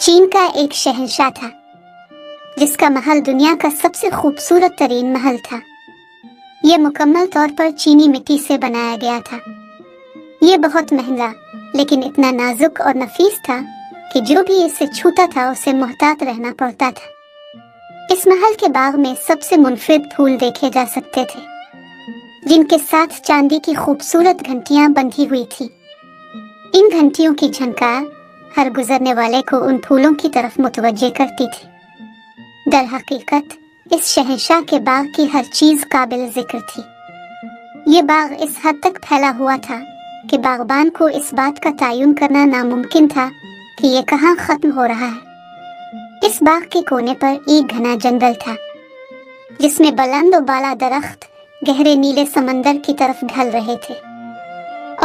چین کا ایک شہنشاہ تھا جس کا محل دنیا کا سب سے خوبصورت ترین محل تھا۔ یہ مکمل طور پر چینی مٹی سے بنایا گیا تھا۔ یہ بہت مہنگا لیکن اتنا نازک اور نفیس تھا کہ جو بھی اسے چھوتا تھا اسے محتاط رہنا پڑتا تھا۔ اس محل کے باغ میں سب سے منفرد پھول دیکھے جا سکتے تھے جن کے ساتھ چاندی کی خوبصورت گھنٹیاں بندھی ہوئی تھی۔ ان گھنٹیوں کی جھنکار ہر گزرنے والے کو ان پھولوں کی طرف متوجہ کرتی تھی۔ در حقیقت اس شہنشاہ کے باغ کی ہر چیز قابل ذکر تھی۔ یہ باغ اس حد تک پھیلا ہوا تھا کہ باغبان کو اس بات کا تعین کرنا ناممکن تھا کہ یہ کہاں ختم ہو رہا ہے۔ اس باغ کے کونے پر ایک گھنا جنگل تھا جس میں بلند و بالا درخت گہرے نیلے سمندر کی طرف ڈھل رہے تھے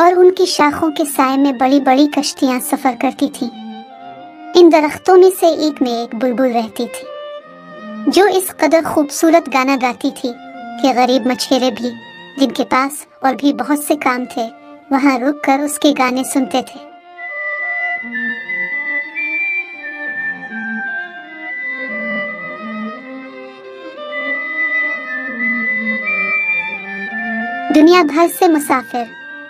اور ان کی شاخوں کے سائے میں بڑی بڑی کشتیاں سفر کرتی تھیں۔ ان درختوں میں سے ایک میں ایک بلبل رہتی تھی جو اس قدر خوبصورت گانا گاتی تھی کہ غریب مچھیرے بھی جن کے پاس اور بھی بہت سے کام تھے وہاں رک کر اس کے گانے سنتے تھے۔ دنیا بھر سے مسافر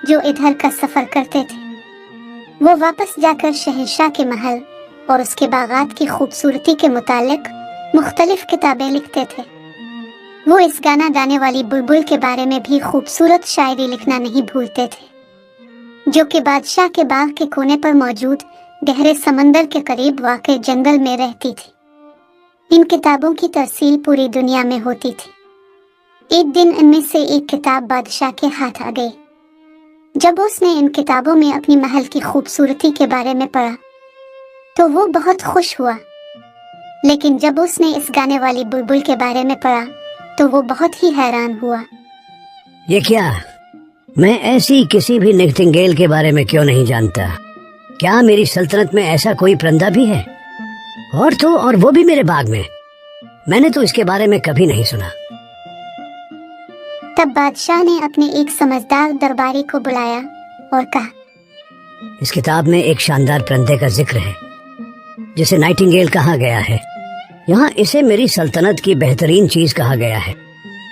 جو ادھر کا سفر کرتے تھے وہ واپس جا کر شہنشاہ کے محل اور اس کے باغات کی خوبصورتی کے متعلق مختلف کتابیں لکھتے تھے۔ وہ اس گانا گانے والی بلبل کے بارے میں بھی خوبصورت شاعری لکھنا نہیں بھولتے تھے جو کہ بادشاہ کے باغ کے کونے پر موجود گہرے سمندر کے قریب واقع جنگل میں رہتی تھی۔ ان کتابوں کی ترسیل پوری دنیا میں ہوتی تھی۔ ایک دن ان میں سے ایک کتاب بادشاہ کے ہاتھ آ گئی۔ جب اس نے ان کتابوں میں اپنی محل کی خوبصورتی کے بارے میں پڑھا تو وہ بہت خوش ہوا، لیکن جب اس نے اس گانے والی بلبل کے بارے میں پڑھا تو وہ بہت ہی حیران ہوا۔ یہ کیا؟ میں ایسی کسی بھی نائٹنگیل کے بارے میں کیوں نہیں جانتا؟ کیا میری سلطنت میں ایسا کوئی پرندہ بھی ہے؟ اور وہ بھی میرے باغ میں نے تو اس کے بارے میں کبھی نہیں سنا۔ تب بادشاہ نے اپنے ایک سمجھدار درباری کو بلایا اور کہا، اس کتاب میں ایک شاندار پرندے کا ذکر ہے جسے نائٹنگیل کہا گیا ہے۔ یہاں اسے میری سلطنت کی بہترین چیز کہا گیا ہے۔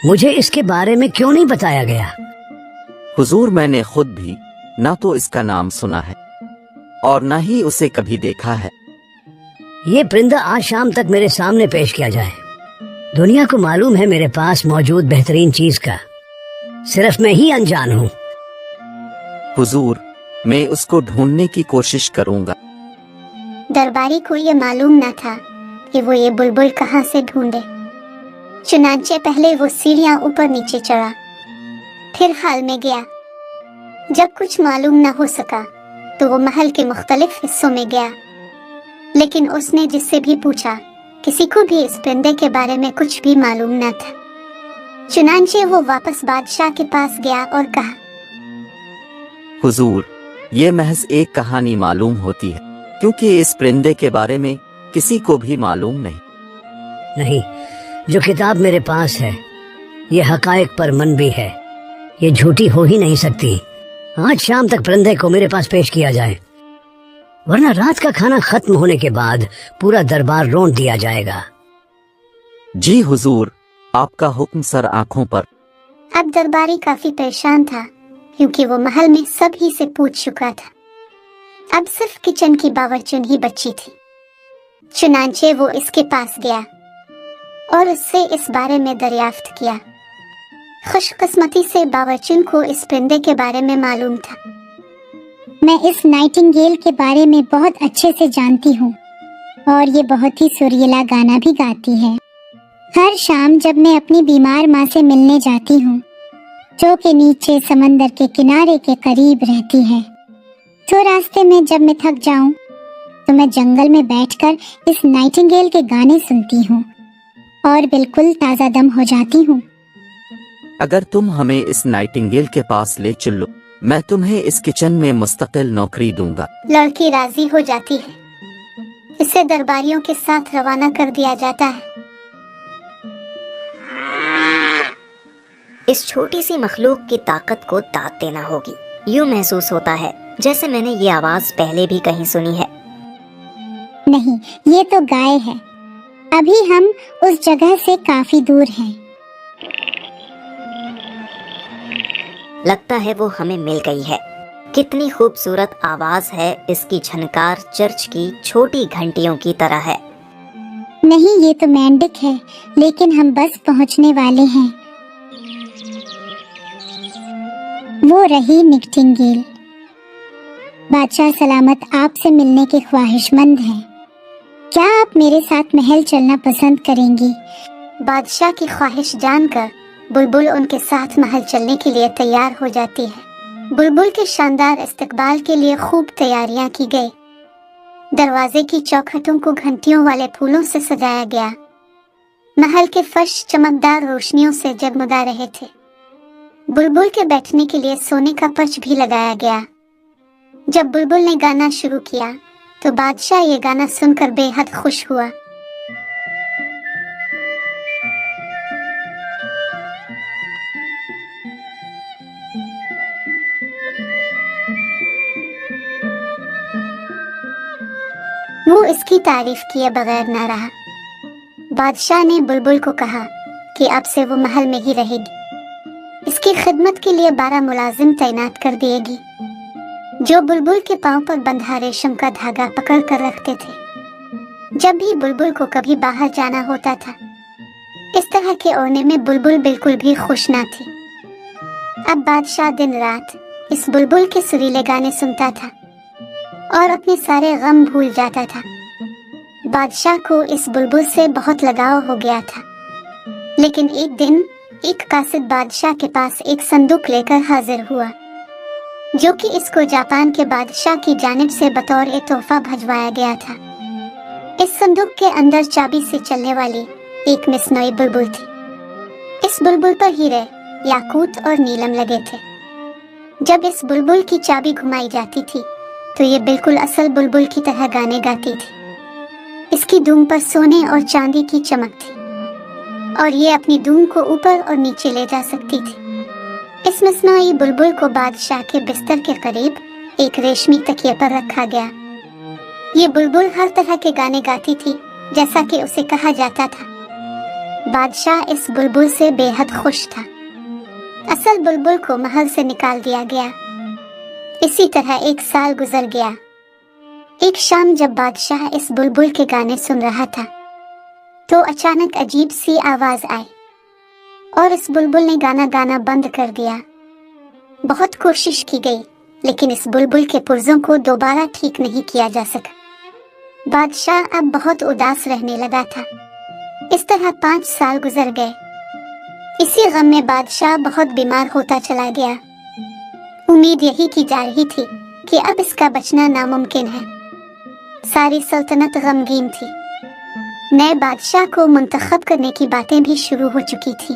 مجھے اس کے بارے میں کیوں نہیں بتایا گیا؟ حضور، میں نے خود بھی نہ تو اس کا نام سنا ہے اور نہ ہی اسے کبھی دیکھا ہے۔ یہ پرندہ آج شام تک میرے سامنے پیش کیا جائے۔ دنیا کو معلوم ہے میرے پاس موجود بہترین چیز کا، صرف میں ہی انجان ہوں۔ حضور، میں اس کو ڈھونڈنے کی کوشش کروں گا۔ درباری کو یہ معلوم نہ تھا کہ وہ یہ بلبل کہاں سے ڈھونڈے، چنانچہ پہلے وہ سیڑھیاں اوپر نیچے چڑھا، پھر حال میں گیا۔ جب کچھ معلوم نہ ہو سکا تو وہ محل کے مختلف حصوں میں گیا، لیکن اس نے جس سے بھی پوچھا کسی کو بھی اس پرندے کے بارے میں کچھ بھی معلوم نہ تھا۔ چنانچہ وہ واپس بادشاہ کے پاس گیا اور کہا، حضور، یہ محض ایک کہانی معلوم ہوتی ہے کیونکہ اس پرندے کے بارے میں کسی کو بھی معلوم نہیں، جو کتاب میرے پاس ہے یہ حقائق پر منبی ہے، یہ جھوٹی ہو ہی نہیں سکتی۔ آج شام تک پرندے کو میرے پاس پیش کیا جائے، ورنہ رات کا کھانا ختم ہونے کے بعد پورا دربار رونٹ دیا جائے گا۔ جی حضور، آپ کا حکم سر آنکھوں پر۔ اب درباری کافی پریشان تھا کیونکہ وہ محل میں سب ہی سے پوچھ چکا تھا۔ اب صرف کچن کی باورچن ہی بچی تھی۔ چنانچہ وہ اس کے پاس گیا اور اس سے اس بارے میں دریافت کیا۔ خوش قسمتی سے باورچن کو اس پرندے کے بارے میں معلوم تھا۔ میں اس نائٹنگیل کے بارے میں بہت اچھے سے جانتی ہوں اور یہ بہت ہی سریلا گانا بھی گاتی ہے۔ ہر شام جب میں اپنی بیمار ماں سے ملنے جاتی ہوں جو کہ نیچے سمندر کے کنارے کے قریب رہتی ہے، تو راستے میں جب میں تھک جاؤں تو میں جنگل میں بیٹھ کر اس نائٹنگیل کے گانے سنتی ہوں اور بالکل تازہ دم ہو جاتی ہوں۔ اگر تم ہمیں اس نائٹنگیل کے پاس لے چلو، میں تمہیں اس کچن میں مستقل نوکری دوں گا۔ لڑکی راضی ہو جاتی ہے، اسے درباریوں کے ساتھ روانہ کر دیا جاتا ہے۔ اس چھوٹی سی مخلوق کی طاقت کو داد دینا ہوگی۔ یوں محسوس ہوتا ہے جیسے میں نے یہ آواز پہلے بھی کہیں سنی ہے۔ نہیں، یہ تو گائے ہے، ابھی ہم اس جگہ سے کافی دور ہیں۔ لگتا ہے وہ ہمیں مل گئی ہے۔ کتنی خوبصورت آواز ہے اس کی، جھنکار چرچ کی چھوٹی گھنٹیوں کی طرح ہے۔ نہیں، یہ تو مینڈک ہے، لیکن ہم بس پہنچنے والے ہیں۔ وہ رہی نکٹنگیل۔ بادشاہ سلامت آپ سے ملنے کے خواہش مند ہیں۔ کیا آپ میرے ساتھ محل چلنا پسند کریں گی؟ بادشاہ کی خواہش جان کر بلبل ان کے ساتھ محل چلنے کے لیے تیار ہو جاتی ہے۔ بلبل کے شاندار استقبال کے لیے خوب تیاریاں کی گئی۔ دروازے کی چوکھٹوں کو گھنٹیوں والے پھولوں سے سجایا گیا۔ محل کے فرش چمکدار روشنیوں سے جگمگا رہے تھے۔ بلبل کے بیٹھنے کے لیے سونے کا پرچ بھی لگایا گیا۔ جب بلبل نے گانا شروع کیا تو بادشاہ یہ گانا سن کر بے حد خوش ہوا۔ وہ اس کی تعریف کیے بغیر نہ رہا۔ بادشاہ نے بلبل کو کہا کہ اب سے وہ محل میں ہی رہے گی۔ اس کی خدمت کے لیے 12 ملازم تعینات کر دیے گی، جو بلبل کے پاؤں پر بندھا ریشم کا دھاگا پکڑ کر رکھتے تھے جب بھی بلبل کو کبھی باہر جانا ہوتا تھا۔ اس طرح کے اوڑھنے میں بلبل بالکل بھی خوش نہ تھی۔ اب بادشاہ دن رات اس بلبل کے سریلے گانے سنتا تھا اور اپنے سارے غم بھول جاتا تھا۔ بادشاہ کو اس بلبل سے بہت لگاؤ ہو گیا تھا۔ لیکن ایک دن ایک قاصد بادشاہ کے پاس ایک صندوق لے کر حاضر ہوا، جو کہ اس کو جاپان کے بادشاہ کی جانب سے بطور تحفہ بھجوایا گیا تھا۔ اس صندوق کے اندر چابی سے چلنے والی ایک مصنوعی بلبل تھی۔ اس بلبل پر ہیرے، یاقوت اور نیلم لگے تھے۔ جب اس بلبل کی چابی گھمائی جاتی تھی تو یہ بالکل اصل بلبل کی طرح گانے گاتی تھی۔ اس کی دم پر سونے اور چاندی کی چمک تھی اور یہ اپنی دم کو اوپر اور نیچے لے جا سکتی تھی۔ اس مصنوعی بلبل کو بادشاہ کے بستر کے قریب ایک ریشمی تکیے پر رکھا گیا۔ یہ بلبل ہر طرح کے گانے گاتی تھی جیسا کہ اسے کہا جاتا تھا۔ بادشاہ اس بلبل سے بے حد خوش تھا۔ اصل بلبل کو محل سے نکال دیا گیا۔ اسی طرح 1 سال گزر گیا۔ ایک شام جب بادشاہ اس بلبل کے گانے سن رہا تھا تو اچانک عجیب سی آواز آئی اور اس بلبل نے گانا گانا بند کر دیا۔ بہت کوشش کی گئی لیکن اس بلبل کے پرزوں کو دوبارہ ٹھیک نہیں کیا جا سکا۔ بادشاہ اب بہت اداس رہنے لگا تھا۔ اس طرح 5 سال گزر گئے۔ اسی غم میں بادشاہ بہت بیمار ہوتا چلا گیا۔ امید یہی کی جا رہی تھی کہ اب اس کا بچنا ناممکن ہے۔ ساری سلطنت غمگین تھی۔ نئے بادشاہ کو منتخب کرنے کی باتیں بھی شروع ہو چکی تھی۔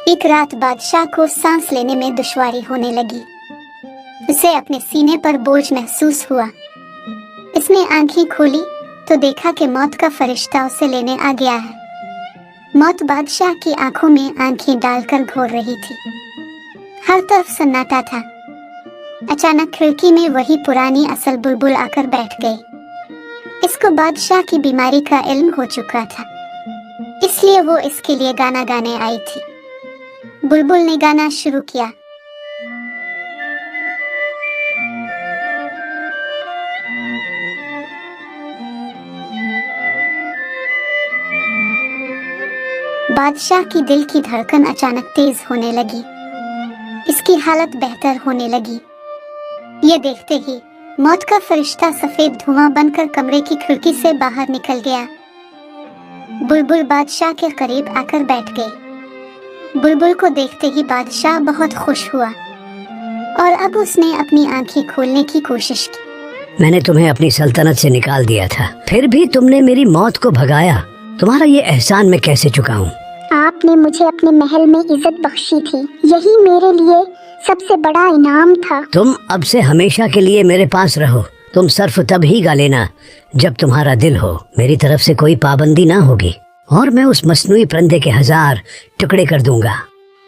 ایک رات بادشاہ کو سانس لینے میں دشواری ہونے لگی۔ اسے اپنے سینے پر بوجھ محسوس ہوا۔ اس نے آنکھیں کھولی تو دیکھا کہ موت کا فرشتہ اسے لینے آ گیا ہے۔ موت بادشاہ کی آنکھوں میں آنکھیں ڈال کر گھور رہی تھی۔ ہر طرف سناٹا تھا۔ اچانک کھڑکی میں وہی پرانی اصل بلبل آ کر بیٹھ گئی۔ اس کو بادشاہ کی بیماری کا علم ہو چکا تھا، اس لیے وہ اس کے لیے گانا گانے آئی تھی۔ بلبل نے گانا شروع کیا۔ بادشاہ کی دل کی دھڑکن اچانک تیز ہونے لگی۔ اس کی حالت بہتر ہونے لگی۔ یہ دیکھتے ہی موت کا فرشتہ سفید دھواں بن کر کمرے کی کھڑکی سے باہر نکل گیا۔ بلبل بادشاہ کے قریب آ کر بیٹھ گئی۔ بلبل کو دیکھتے ہی بادشاہ بہت خوش ہوا اور اب اس نے اپنی آنکھیں کھولنے کی کوشش کی۔ میں نے تمہیں اپنی سلطنت سے نکال دیا تھا، پھر بھی تم نے میری موت کو بھگایا۔ تمہارا یہ احسان میں کیسے چکاؤں؟ آپ نے مجھے اپنے محل میں عزت بخشی تھی، یہی میرے لیے سب سے بڑا انعام تھا۔ تم اب سے ہمیشہ کے لیے میرے پاس رہو۔ تم صرف تب ہی گا لینا جب تمہارا دل ہو۔ میری طرف سے کوئی پابندی نہ ہوگی اور میں اس مصنوعی پرندے کے 1000 ٹکڑے کر دوں گا۔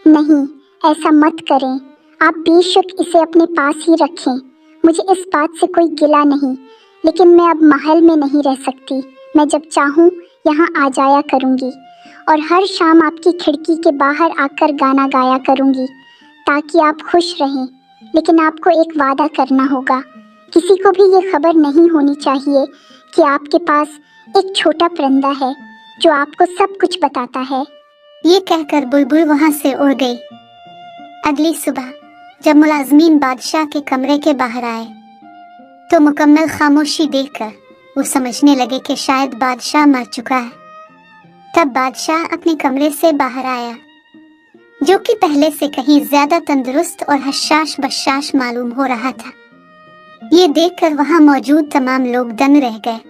نہیں، ایسا مت کریں۔ آپ بے شک اسے اپنے پاس ہی رکھیں۔ مجھے اس بات سے کوئی گلہ نہیں، لیکن میں اب محل میں نہیں رہ سکتی۔ میں جب چاہوں یہاں آ جایا کروں گی اور ہر شام آپ کی کھڑکی کے باہر آ کر گانا گایا کروں گی تاکہ آپ خوش رہیں۔ لیکن آپ کو ایک وعدہ کرنا ہوگا، کسی کو بھی یہ خبر نہیں ہونی چاہیے کہ آپ کے پاس ایک چھوٹا پرندہ ہے جو آپ کو سب کچھ بتاتا ہے۔ یہ کہہ کر بلبل وہاں سے اڑ گئی۔ اگلی صبح جب ملازمین بادشاہ کے کمرے کے باہر آئے تو مکمل خاموشی دیکھ کر وہ سمجھنے لگے کہ شاید بادشاہ مر چکا ہے۔ تب بادشاہ اپنے کمرے سے باہر آیا، جو کہ پہلے سے کہیں زیادہ تندرست اور حشاش بشاش معلوم ہو رہا تھا۔ یہ دیکھ کر وہاں موجود تمام لوگ دنگ رہ گئے۔